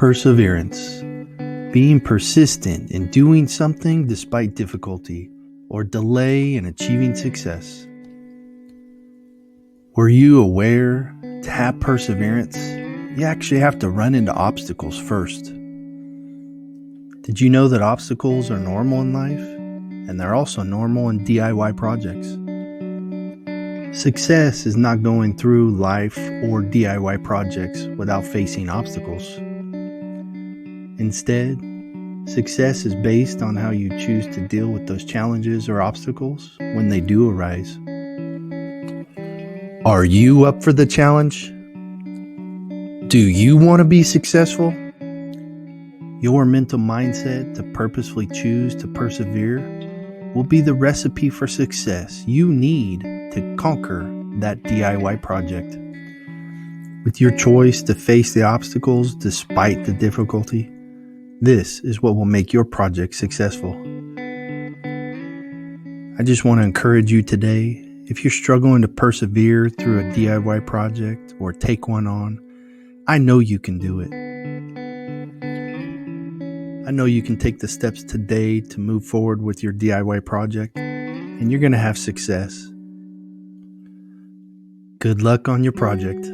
Perseverance. Being persistent in doing something despite difficulty or delay in achieving success. Were you aware to have perseverance, you actually have to run into obstacles first? Did you know that obstacles are normal in life? And they're also normal in DIY projects. Success is not going through life or DIY projects without facing obstacles. Instead, success is based on how you choose to deal with those challenges or obstacles when they do arise. Are you up for the challenge? Do you want to be successful? Your mental mindset to purposefully choose to persevere will be the recipe for success you need to conquer that DIY project. With your choice to face the obstacles despite the difficulty, this is what will make your project successful. I just want to encourage you today, if you're struggling to persevere through a DIY project or take one on, I know you can do it. I know you can take the steps today to move forward with your DIY project, and you're going to have success. Good luck on your project.